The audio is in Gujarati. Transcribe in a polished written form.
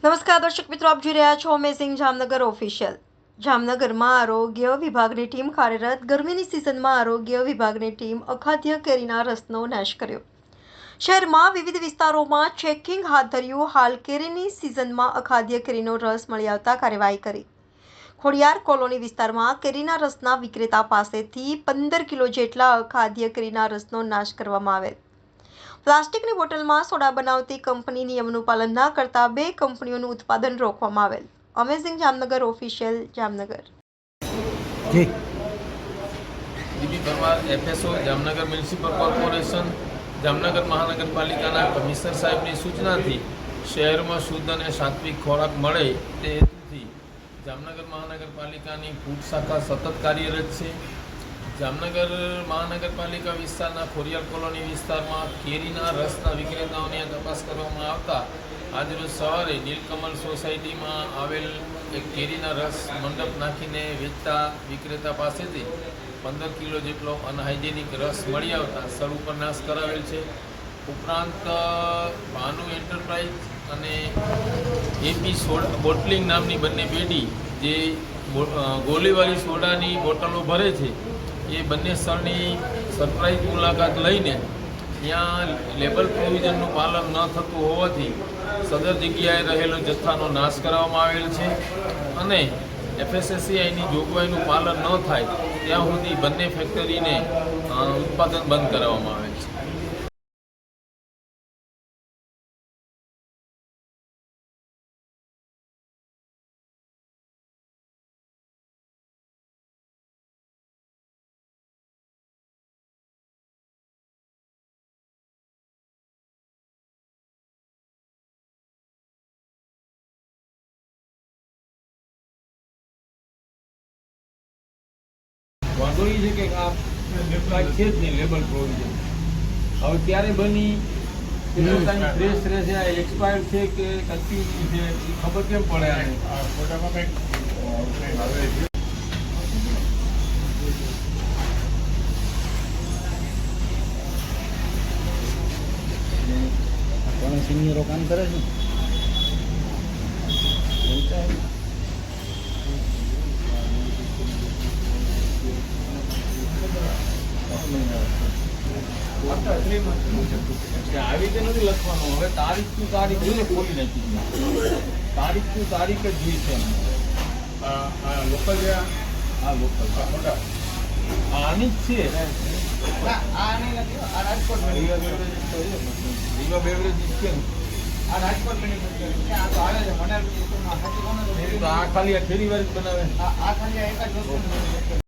નમસ્કાર દર્શક મિત્રો, આપ જોઈ રહ્યા છો અમેઝિંગ જામનગર ઓફિશિયલ। જામનગરમાં આરોગ્ય વિભાગની ટીમ કાર્યરત। ગરમીની સિઝનમાં આરોગ્ય વિભાગની ટીમ અખાદ્ય કેરીના રસનો નાશ કર્યો। શહેરમાં વિવિધ વિસ્તારોમાં ચેકિંગ હાથ ધર્યું। હાલ કેરીની સિઝનમાં અખાદ્ય કેરીનો રસ મળી આવતા કાર્યવાહી કરી। ખોડિયાર કોલોની વિસ્તારમાં કેરીના રસના વિક્રેતા પાસેથી 15 કિલો જેટલા અખાદ્ય કેરીના રસનો નાશ કરવામાં આવેલ। પ્લાસ્ટિકની બોટલમાં સોડા બનાવતી કંપની નિયમનું પાલન ન કરતા 2 કંપનીઓનું ઉત્પાદન રોકવામાં આવેલ। Amazing Jamnagar official Jamnagar. DB Parmar FSO Jamnagar municipal corporation Jamnagar મહાનગરપાલિકાના કમિશનર સાહેબની સૂચનાથી શહેરમાં શુદ્ધ અને સાત્વિક ખોરાક મળે તે હેતુથી જામનગર મહાનગરપાલિકાની ફૂડ શાખા સતત કાર્યરત છે। જામનગર મહાનગરપાલિકા વિસ્તારના ખોડિયાર કોલોની વિસ્તારમાં કેરીના રસના વિક્રેતાઓની તપાસ કરવામાં આવતા આજરોજ સવારે નીલકમલ સોસાયટીમાં આવેલ એક કેરીના રસ મંડપ નાખીને વેચતા વિક્રેતા પાસેથી 15 કિલો જેટલો અનહાઇજેનિક રસ મળી આવતા સ્થળ ઉપર નાશ કરાવેલ છે। ઉપરાંત ભાનુ એન્ટરપ્રાઇઝ અને એપી સોડા બોટલિંગ નામની બંને પેઢી જે ગોલીવાળી સોડાની બોટલો ભરે છે એ બંને સ્થળની સરપ્રાઇઝ મુલાકાત લઈને ત્યાં લેબલ પ્રોવિઝનનું પાલન ન થતું હોવાથી સદર જગ્યાએ રહેલો જથ્થાનો નાશ કરવામાં આવેલ છે અને એફએસએસસીઆઈની જોગવાઈનું પાલન ન થાય ત્યાં સુધી બંને ફેક્ટરીને ઉત્પાદન બંધ કરાવવામાં આવેલ છે। વાંધો એ છે કે આ કાંઈ છે જ નહીં લેબલ પ્રોવિઝન। હવે ક્યારે બની પોતાની ફ્રેશ રહેશે, આ એક્સપાયર્ડ છે કે કન્ટિન્યુ છે એ ખબર કેમ પડે? આને કોણ સિનિયરો કામ કરે છે? આવી રીતે નથી લખવાનું। હવે તારીખની તારીખ જોઈને ખોલી નાખી, તારીખની તારીખ જ જોઈ છે। લોકલ છે, આ લોકલ આની જ છે। રીવા બેવરેજ છે ને, આ ખાલી આ ફેરી વાર જ બનાવે। આ ખાલી એક જ વસ્તુ